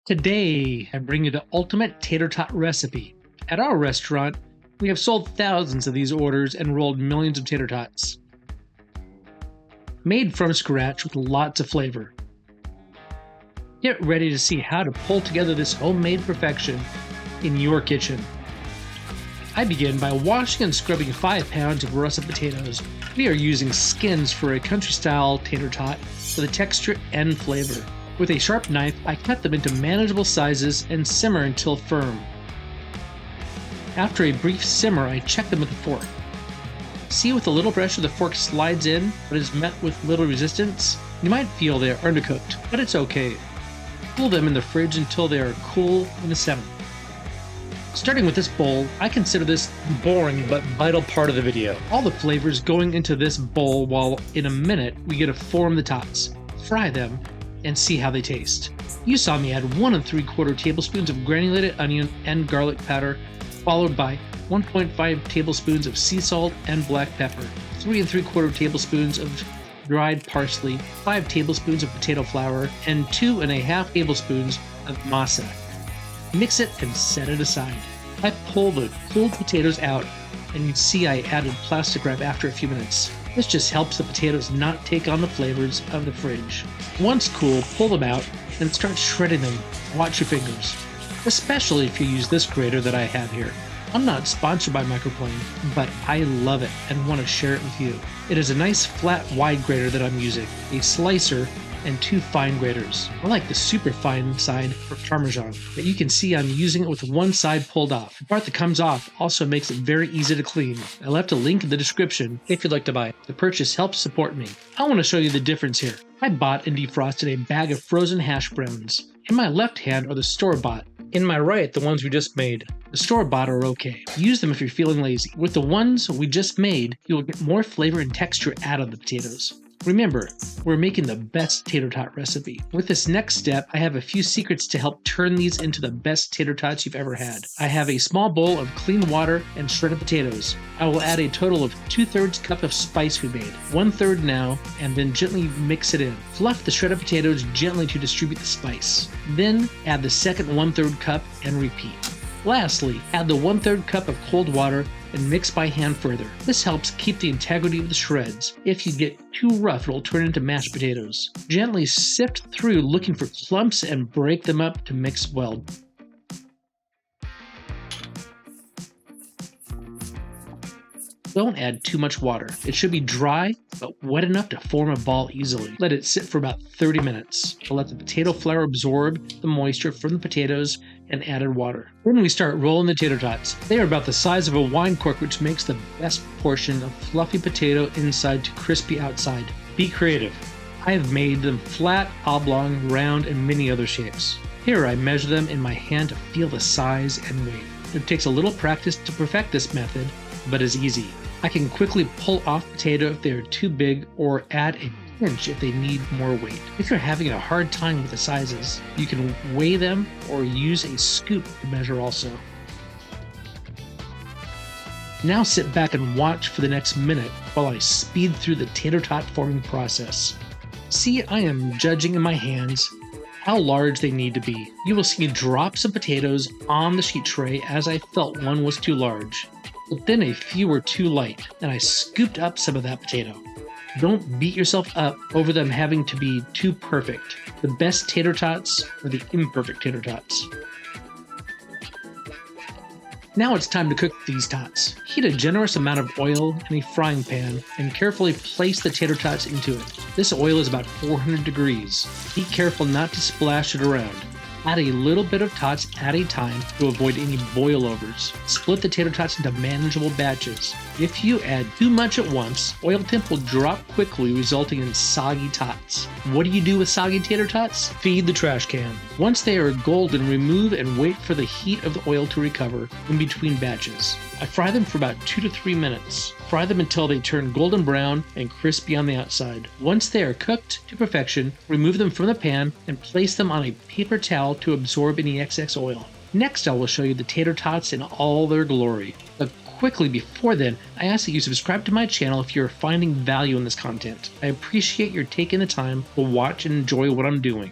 Today, I bring you the ultimate tater tot recipe. At our restaurant, we have sold thousands of these orders and rolled millions of tater tots. Made from scratch with lots of flavor. Get ready to see how to pull together this homemade perfection in your kitchen. I begin by washing and scrubbing 5 pounds of russet potatoes. We are using skins for a country-style tater tot for the texture and flavor. With a sharp knife, I cut them into manageable sizes and simmer until firm. After a brief simmer, I check them with a fork. See, with a little pressure, the fork slides in, but is met with little resistance. You might feel they are undercooked, but it's okay. Cool them in the fridge until they are cool in the center. Starting with this bowl, I consider this boring but vital part of the video. All the flavors going into this bowl while in a minute we get to form the tots, fry them, and see how they taste. You saw me add 1 3/4 tablespoons of granulated onion and garlic powder, followed by 1.5 tablespoons of sea salt and black pepper, 3 3/4 tablespoons of dried parsley, 5 tablespoons of potato flour, and 2 1/2 tablespoons of masa. Mix it and set it aside. I pull the cooled potatoes out, and you see I added plastic wrap after a few minutes. This just helps the potatoes not take on the flavors of the fridge. Once cool, pull them out and start shredding them. Watch your fingers, especially if you use this grater that I have here. I'm not sponsored by Microplane, but I love it and want to share it with you. It is a nice flat wide grater that I'm using, a slicer, and 2 fine graters. I like the super fine side for Parmesan, but you can see I'm using it with one side pulled off. The part that comes off also makes it very easy to clean. I left a link in the description if you'd like to buy it. The purchase helps support me. I want to show you the difference here. I bought and defrosted a bag of frozen hash browns. In my left hand are the store-bought. In my right, the ones we just made. The store-bought are okay. Use them if you're feeling lazy. With the ones we just made, you'll get more flavor and texture out of the potatoes. Remember, we're making the best tater tot recipe. With this next step, I have a few secrets to help turn these into the best tater tots you've ever had. I have a small bowl of clean water and shredded potatoes. I will add a total of 2/3 cup of spice we made, 1/3 now, and then gently mix it in. Fluff the shredded potatoes gently to distribute the spice. Then add the second 1/3 cup and repeat. Lastly, add the 1/3 cup of cold water and mix by hand further. This helps keep the integrity of the shreds. If you get too rough, it'll turn into mashed potatoes. Gently sift through looking for clumps and break them up to mix well. Don't add too much water. It should be dry, but wet enough to form a ball easily. Let it sit for about 30 minutes. I'll let the potato flour absorb the moisture from the potatoes and added water. Then we start rolling the tater tots. They are about the size of a wine cork, which makes the best portion of fluffy potato inside to crispy outside. Be creative. I have made them flat, oblong, round, and many other shapes. Here I measure them in my hand to feel the size and weight. It takes a little practice to perfect this method, but is easy. I can quickly pull off potato if they are too big or add a pinch if they need more weight. If you're having a hard time with the sizes, you can weigh them or use a scoop to measure also. Now sit back and watch for the next minute while I speed through the tater tot forming process. See, I am judging in my hands how large they need to be. You will see drops of potatoes on the sheet tray as I felt one was too large. But then a few were too light, and I scooped up some of that potato. Don't beat yourself up over them having to be too perfect. The best tater tots are the imperfect tater tots. Now it's time to cook these tots. Heat a generous amount of oil in a frying pan and carefully place the tater tots into it. This oil is about 400 degrees. Be careful not to splash it around. Add a little bit of tots at a time to avoid any boilovers. Split the tater tots into manageable batches. If you add too much at once, oil temp will drop quickly, resulting in soggy tots. What do you do with soggy tater tots? Feed the trash can. Once they are golden, remove and wait for the heat of the oil to recover in between batches. I fry them for about 2 to 3 minutes. Fry them until they turn golden brown and crispy on the outside. Once they are cooked to perfection, remove them from the pan and place them on a paper towel to absorb any excess oil. Next, I will show you the tater tots in all their glory. But quickly before then, I ask that you subscribe to my channel if you're finding value in this content. I appreciate your taking the time to watch and enjoy what I'm doing.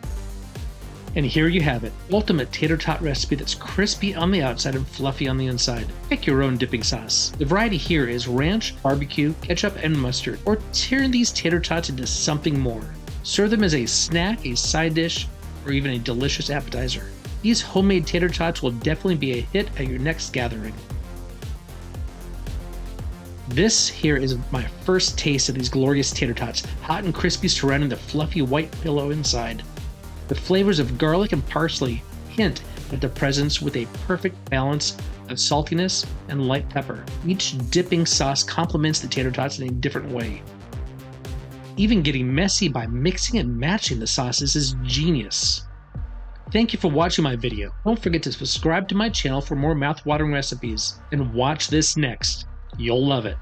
And here you have it, ultimate tater tot recipe that's crispy on the outside and fluffy on the inside. Pick your own dipping sauce. The variety here is ranch, barbecue, ketchup, and mustard, or turn these tater tots into something more. Serve them as a snack, a side dish, or even a delicious appetizer. These homemade tater tots will definitely be a hit at your next gathering. This here is my first taste of these glorious tater tots, hot and crispy surrounding the fluffy white pillow inside. The flavors of garlic and parsley hint at the presence with a perfect balance of saltiness and light pepper. Each dipping sauce complements the tater tots in a different way. Even getting messy by mixing and matching the sauces is genius. Thank you for watching my video. Don't forget to subscribe to my channel for more mouth-watering recipes. And watch this next. You'll love it.